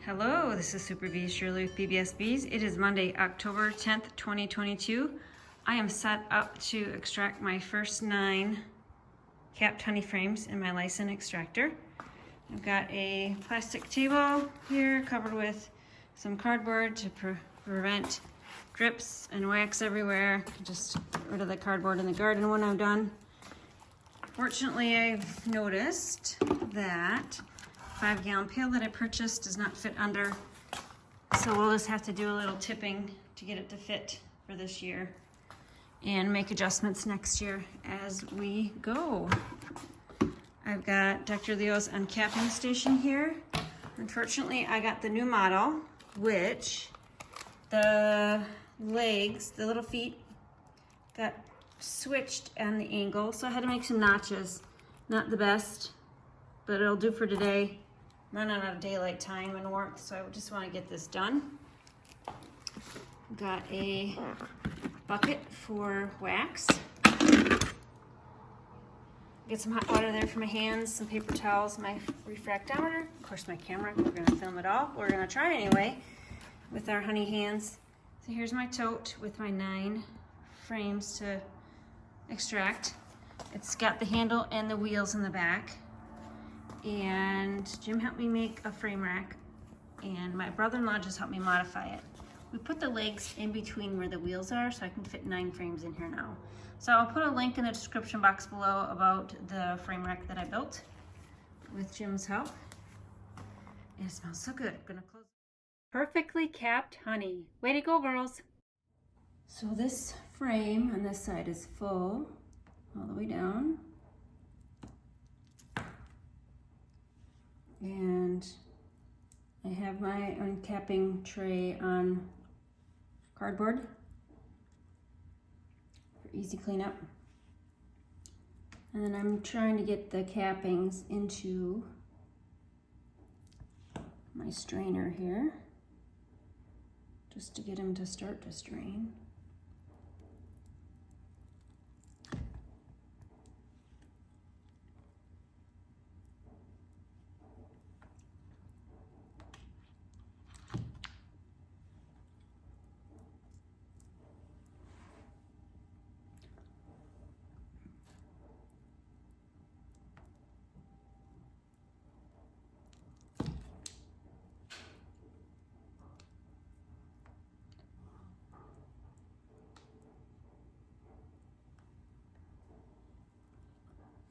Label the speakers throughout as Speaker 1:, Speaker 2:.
Speaker 1: Hello, this is Super Bee Shirley with PBS Bees. It is Monday, October 10th, 2022. I am set up to extract my first 9 capped honey frames in my Layens extractor. I've got a plastic table here covered with some cardboard to prevent drips and wax everywhere. Just get rid of the cardboard in the garden when I'm done. Fortunately, I've noticed that 5-gallon pail that I purchased does not fit under, so we'll just have to do a little tipping to get it to fit for this year and make adjustments next year as we go. I've got Dr. Leo's uncapping station here. Unfortunately, I got the new model, which the legs, the little feet, got switched on the angle, so I had to make some notches. Not the best, but it'll do for today. Run out of daylight time and warmth, so I just want to get this done. Got a bucket for wax. Get some hot water there for my hands, some paper towels, my refractometer, of course my camera. We're going to film it all. We're going to try anyway with our honey hands. So here's my tote with my 9 frames to extract. It's got the handle and the wheels in the back. And Jim helped me make a frame rack, and my brother-in-law just helped me modify it. We put the legs in between where the wheels are, so I can fit 9 frames in here now. So I'll put a link in the description box below about the frame rack that I built with Jim's help. And it smells so good. I'm gonna close. Perfectly capped honey. Way to go, girls. So this frame on this side is full all the way down. And I have my uncapping tray on cardboard for easy cleanup. And then I'm trying to get the cappings into my strainer here, just to get them to start to strain.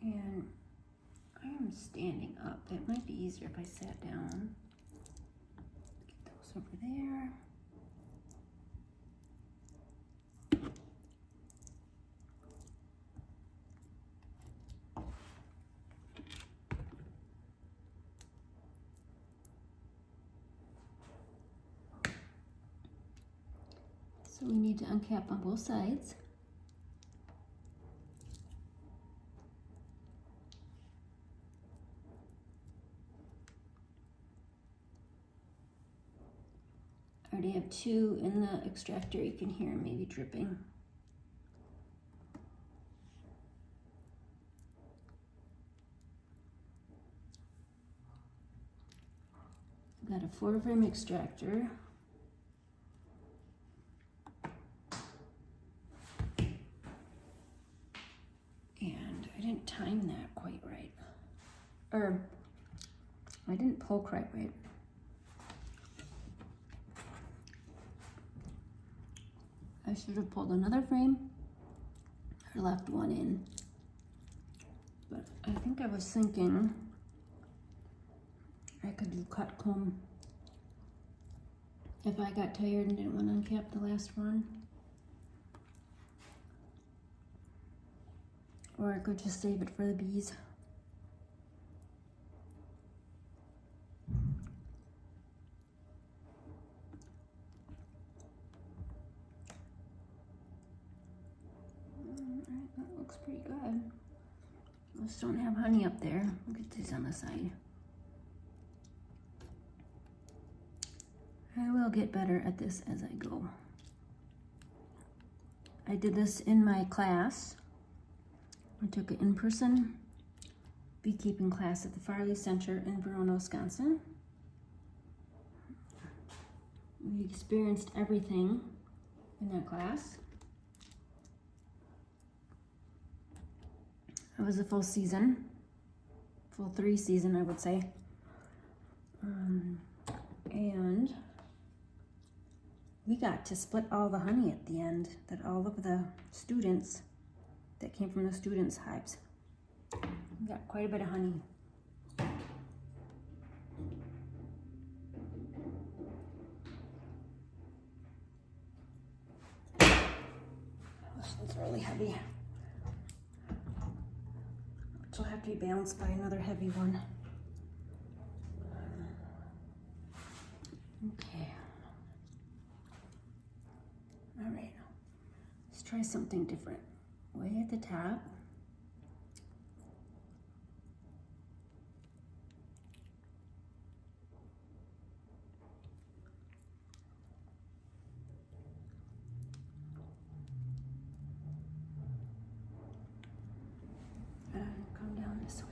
Speaker 1: And I am standing up. It might be easier if I sat down. Get those over there. So we need to uncap on both sides. I already have 2 in the extractor. You can hear them maybe dripping. I've got a 4-frame extractor. And I didn't time that quite right. Or I didn't pull quite right. I should have pulled another frame or left one in. But I think I was thinking I could do cut comb if I got tired and didn't want to uncap the last one. Or I could just save it for the bees. That looks pretty good. Just don't have honey up there. Look at these on the side. I will get better at this as I go. I did this in my class. I took an in-person beekeeping class at the Farley Center in Verona, Wisconsin. We experienced everything in that class. It was a full season, full 3 season, I would say. And we got to split all the honey at the end, that all of the students that came from the students' hives. We got quite a bit of honey. This one's really heavy. Which will have to be balanced by another heavy one. Okay. All right. Let's try something different. Way at the top. And come down this way.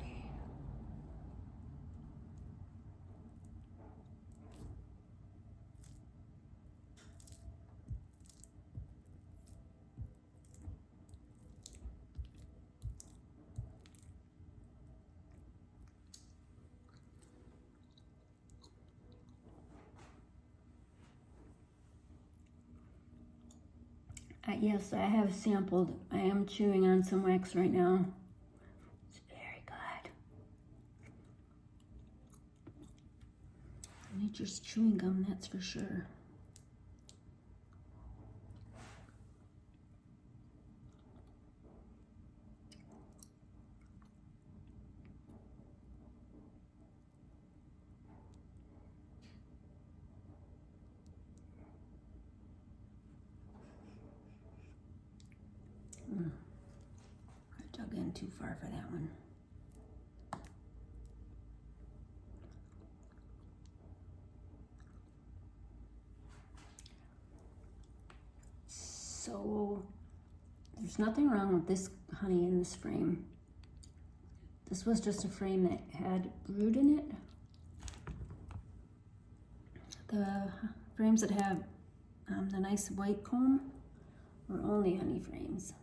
Speaker 1: Yes, I have sampled. I am chewing on some wax right now. It's very good. Nature's chewing gum, that's for sure. I dug in too far for that one. So there's nothing wrong with this honey in this frame. This was just a frame that had brood in it. The frames that have the nice white comb were only honey frames.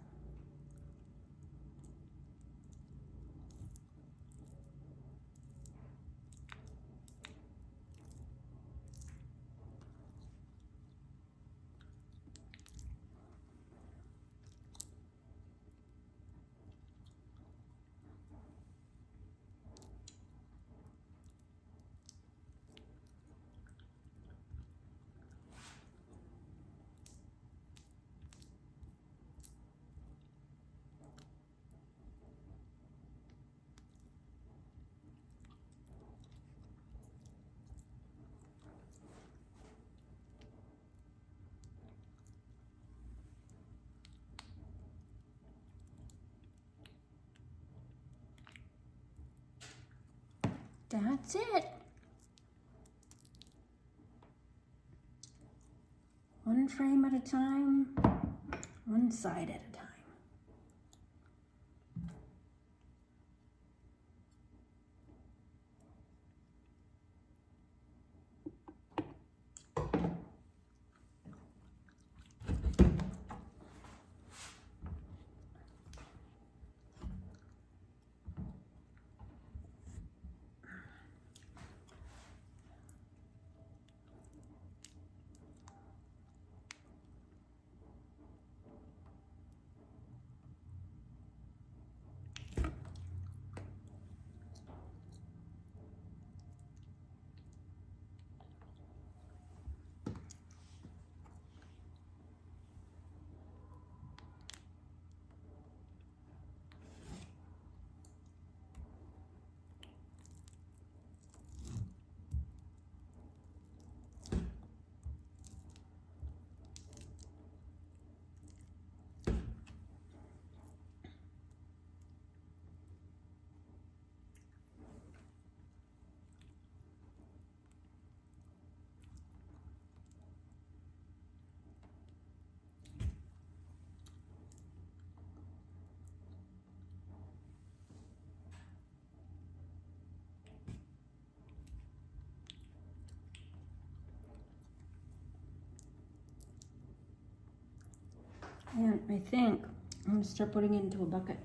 Speaker 1: That's it. One frame at a time, one side at a time. And I think I'm gonna start putting it into a bucket.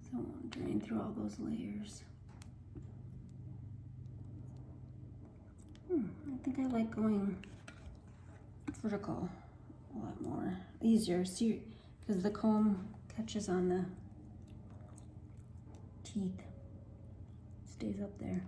Speaker 1: So I'll drain through all those layers. I think I like going vertical a lot more, easier. See, because the comb catches on the teeth, stays up there.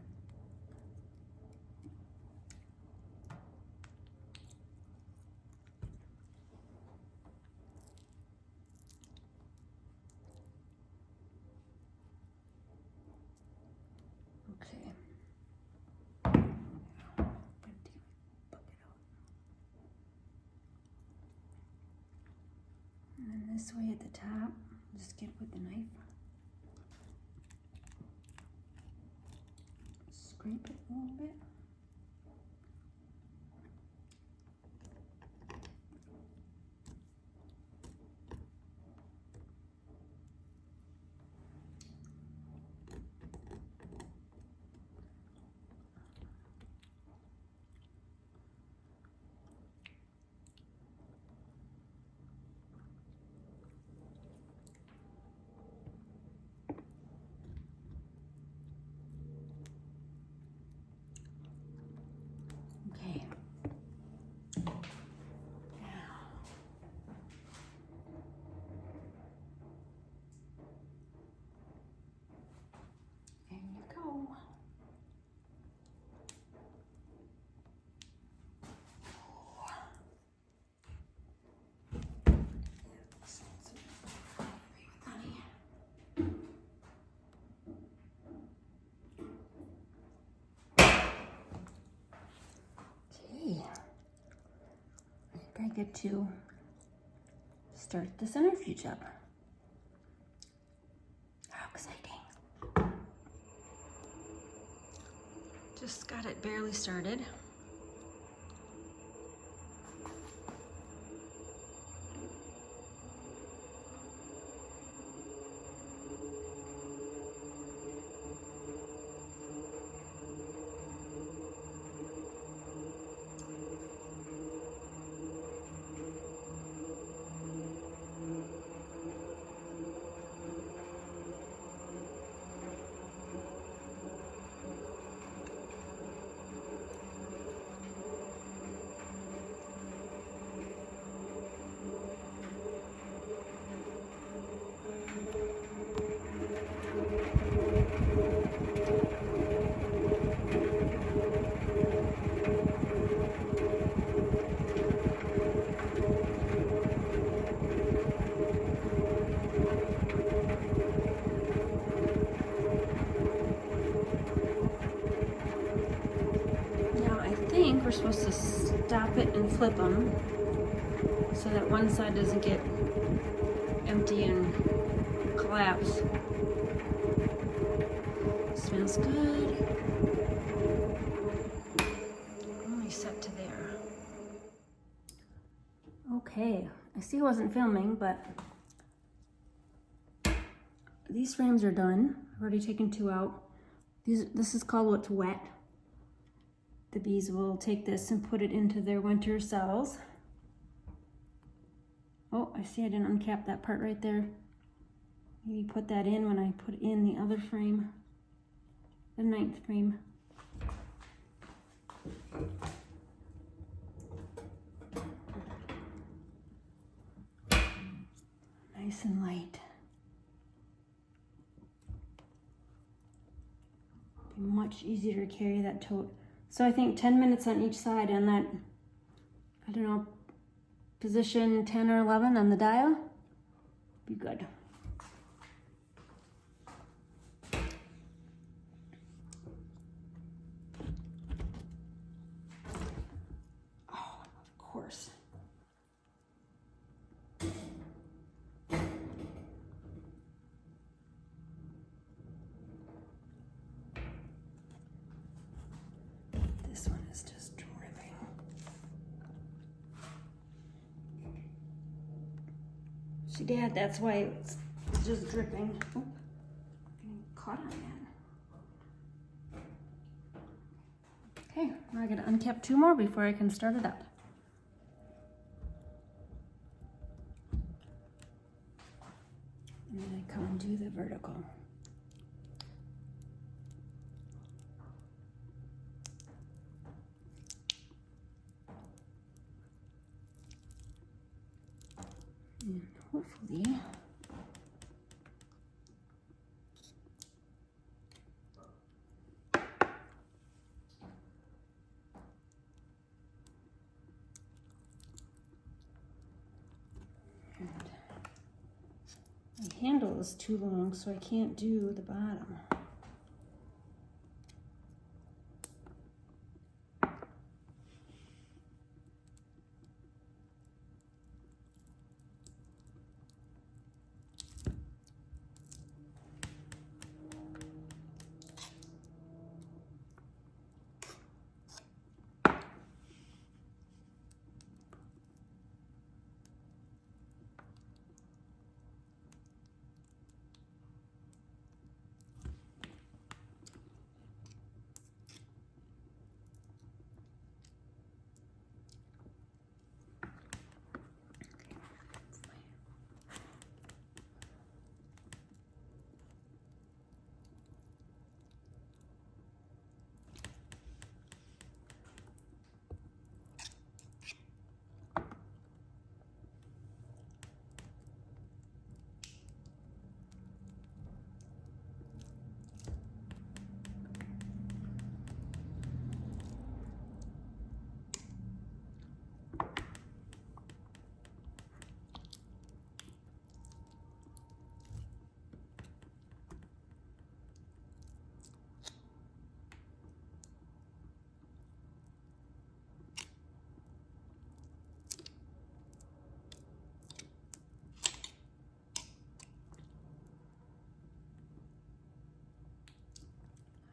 Speaker 1: Okay. And then this way at the top, just get with the knife. Scrape it a little bit. Okay. There you go. Okay. I think I get to start the centrifuge up. How exciting. Just got it barely started. We're supposed to stop it and flip them so that one side doesn't get empty and collapse. Smells good. Only set to there. Okay, I see I wasn't filming, but these frames are done. I've already taken 2 out. This is called what's wet. The bees will take this and put it into their winter cells. Oh, I see I didn't uncap that part right there. Maybe put that in when I put in the other frame, the 9th frame. Nice and light. Be much easier to carry that tote. So I think 10 minutes on each side on that, I don't know, position 10 or 11 on the dial, be good. Oh, of course. This one is just dripping. See, Dad, that's why it's just dripping. Oh, getting caught on that. Okay, now I gotta uncap 2 more before I can start it up. And then I come and do the vertical. And hopefully my handle is too long, so I can't do the bottom.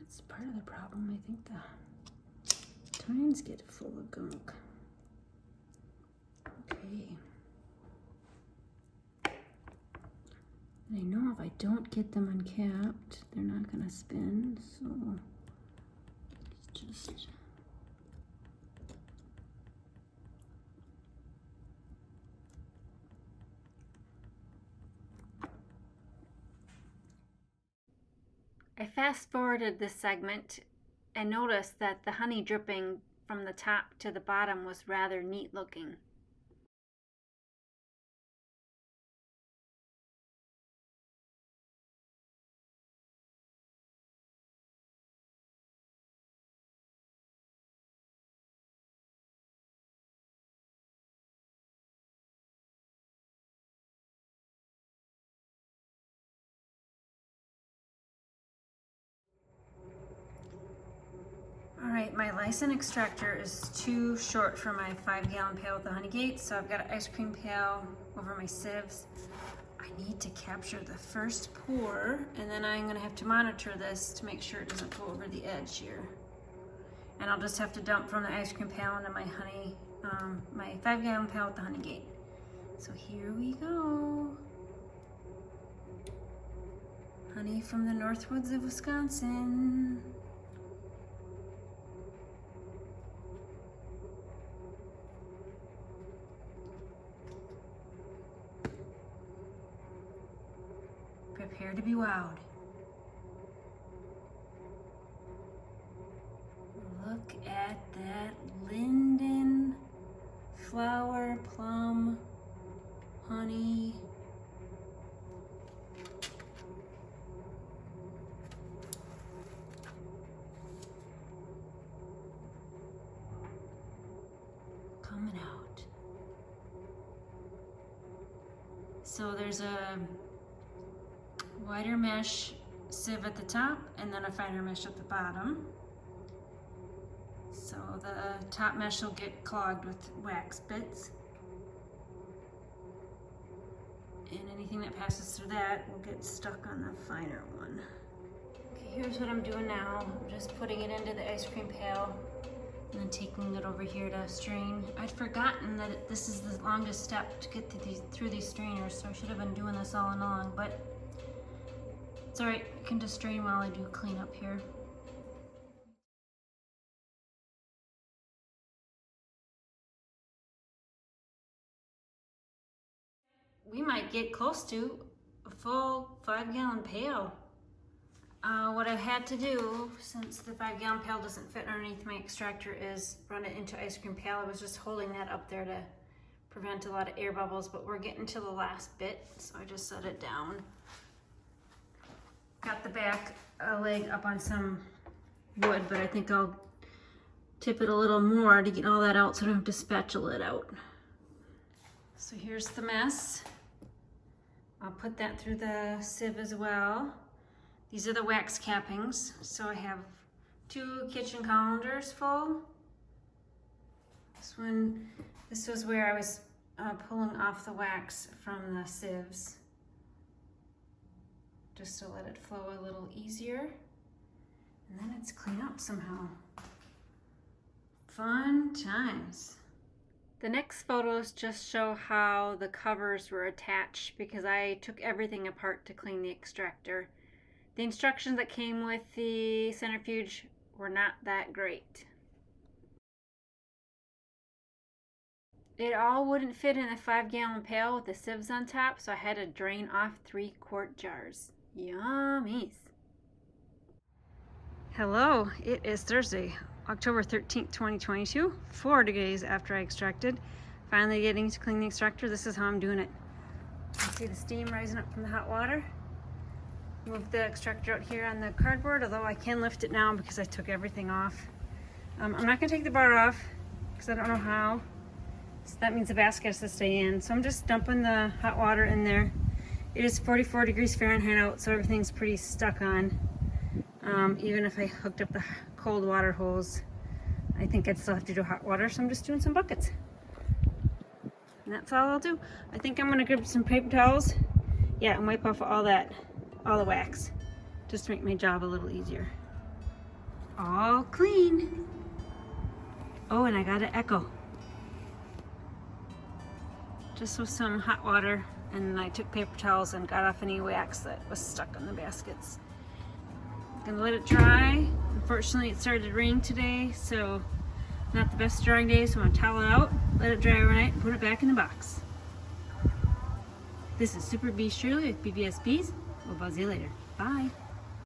Speaker 1: That's part of the problem. I think the tines get full of gunk. Okay. And I know if I don't get them uncapped, they're not gonna spin, so let's just I fast forwarded this segment and noticed that the honey dripping from the top to the bottom was rather neat looking. Alright, my Layens extractor is too short for my 5-gallon pail with the honey gate, so I've got an ice cream pail over my sieves. I need to capture the first pour, and then I'm going to have to monitor this to make sure it doesn't go over the edge here. And I'll just have to dump from the ice cream pail into my honey, my 5-gallon pail with the honey gate. So here we go. Honey from the north woods of Wisconsin. Prepare to be wowed. Look at that linden, flower, plum, honey. Coming out. So there's a wider mesh sieve at the top and then a finer mesh at the bottom. So the top mesh will get clogged with wax bits. And anything that passes through that will get stuck on the finer one. Okay, here's what I'm doing now. I'm just putting it into the ice cream pail and then taking it over here to strain. I'd forgotten that this is the longest step to get through these strainers, so I should have been doing this all along, but it's all right. I can just strain while I do cleanup here. We might get close to full 5-gallon pail. What I've had to do, since the 5-gallon pail doesn't fit underneath my extractor, is run it into ice cream pail. I was just holding that up there to prevent a lot of air bubbles, but we're getting to the last bit, so I just set it down. Got the back leg up on some wood, but I think I'll tip it a little more to get all that out so I don't have to spatula it out. So here's the mess. I'll put that through the sieve as well. These are the wax cappings. So I have 2 kitchen colanders full. This was where I was pulling off the wax from the sieves, just to let it flow a little easier. And then it's clean up somehow. Fun times. The next photos just show how the covers were attached because I took everything apart to clean the extractor. The instructions that came with the centrifuge were not that great. It all wouldn't fit in a 5-gallon pail with the sieves on top, so I had to drain off 3-quart jars. Yummies. Hello, it is Thursday, October 13th, 2022, 4 days after I extracted. Finally getting to clean the extractor. This is how I'm doing it. You can see the steam rising up from the hot water. Move the extractor out here on the cardboard, although I can lift it now because I took everything off. I'm not going to take the bar off because I don't know how. So that means the basket has to stay in. So I'm just dumping the hot water in there. It is 44 degrees Fahrenheit out, so everything's pretty stuck on. Even if I hooked up the cold water hose, I think I'd still have to do hot water, so I'm just doing some buckets. And that's all I'll do. I think I'm gonna grab some paper towels, yeah, and wipe off all the wax, just to make my job a little easier. All clean. Oh, and I got an echo. Just with some hot water, and I took paper towels and got off any wax that was stuck on the baskets. Gonna let it dry. Unfortunately, it started raining today, so not the best drying day, so I'm gonna towel it out, let it dry overnight, and put it back in the box. This is Super Bee Shirley with PBS Bees. We'll buzz you later. Bye.